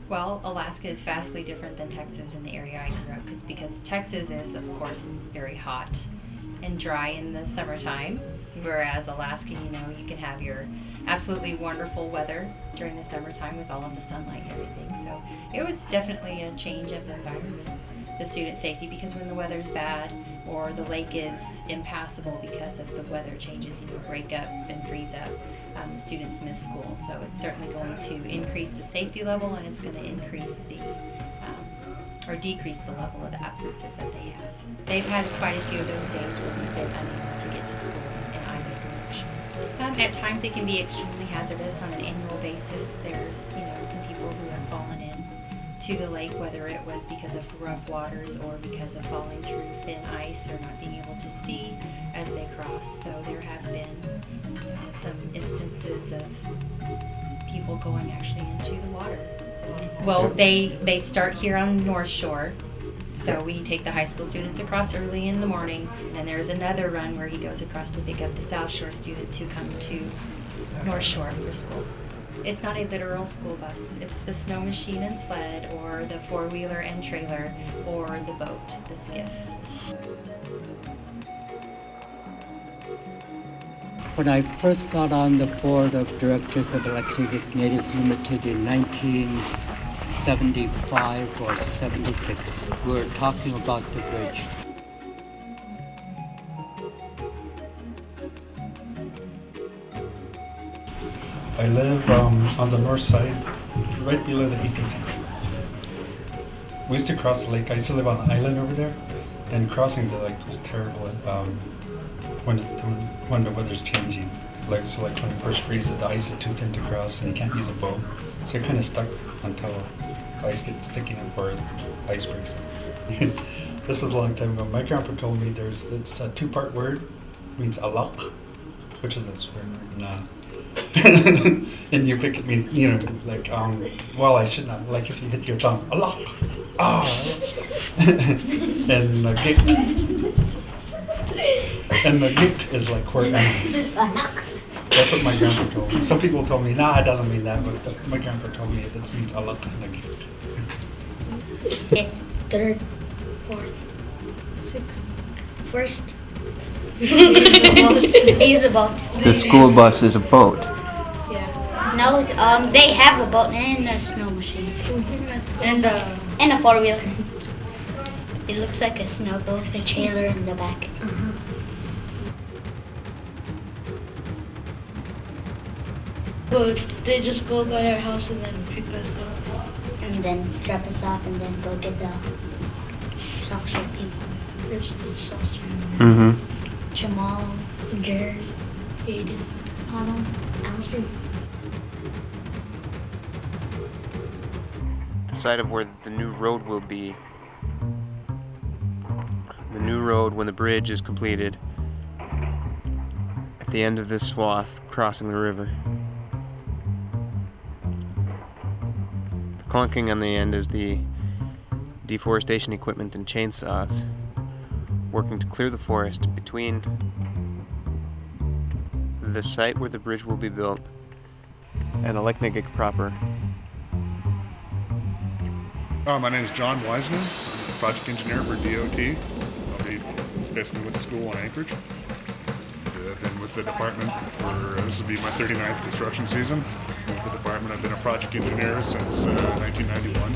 Well, Alaska is vastly different than Texas in the area I grew up because Texas is, of course, very hot and dry in the summertime, whereas Alaska, you can have your absolutely wonderful weather during the summertime with all of the sunlight and everything. So it was definitely a change of environment. The student safety, because when the weather's bad or the lake is impassable because of the weather changes, break up and freeze up, the students miss school. So it's certainly going to increase the safety level, and it's going to increase or decrease the level of absences that they have. They've had quite a few of those days where we've been unable to get to school in either direction. At times it can be extremely hazardous on an annual basis. There's, some people who have fallen in to the lake, whether it was because of rough waters or because of falling through thin ice or not being able to see as they cross. So there have been some instances of people going actually into the water. Well, they start here on North Shore, so we take the high school students across early in the morning, and then there's another run where he goes across to pick up the South Shore students who come to North Shore for school. It's not a literal school bus. It's the snow machine and sled, or the four-wheeler and trailer, or the boat, the skiff. When I first got on the board of directors of Aleknagik Natives Limited in 1975 or 76, we were talking about the bridge. I live on the north side, right below the ETC. We used to cross the lake. I used to live on an island over there, and crossing the lake was terrible when the weather's changing. Like when it first freezes, the ice is too thin to cross, and you can't use a boat. So you're kind of stuck until the ice gets thick enough or the ice breaks. This was a long time ago. My grandpa told me it's a two-part word, means alak, which is a swear word. Nah. And you pick it means, well, I should not, like if you hit your tongue, Allah, and the gik is like court animal. That's what my grandpa told me. Some people told me, nah, it doesn't mean that, but my grandpa told me it means Allah and gik. Okay, third, fourth, sixth, first. He's a boat. The school bus is a boat. Yeah. No, they have a boat and a snow machine. And a four-wheeler. It looks like a snow boat with a trailer in the back. So they just go by our house and then pick us up. And then drop us off and then go get the South Shore people. There's the sauce. Mm-hmm. Jamal, Gary, Aiden, Autumn, Allison. The site of where the new road will be. The new road, when the bridge is completed, at the end of this swath, crossing the river. The clunking on the end is the deforestation equipment and chainsaws working to clear the forest between the site where the bridge will be built and Aleknagik proper. My name is John Wiseman, project engineer for DOT. I'll be basically with the school in Anchorage. I've been with the department this will be my 39th construction season. With the department, I've been a project engineer since 1991.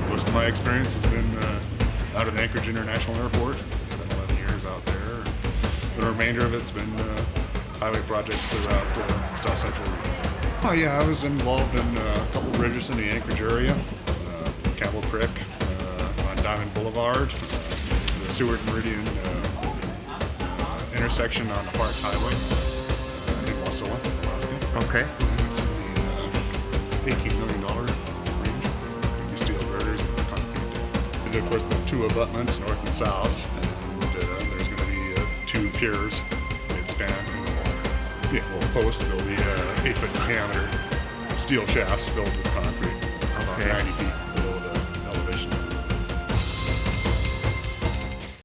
Most of my experience has been out at Anchorage International Airport. Spent 11 years out there. The remainder of it's been highway projects throughout South Central region. Oh yeah, I was involved in a couple bridges in the Anchorage area. Campbell Creek on Diamond Boulevard, the Seward Meridian intersection on the Park Highway in Wasilla, Alaska. Okay. It's in the $18 million range. Steel girders and concrete. And of course the two abutments, north and south, and there's going to be two piers that span posts. There'll be 8-foot diameter steel shafts filled with concrete, about 90 feet.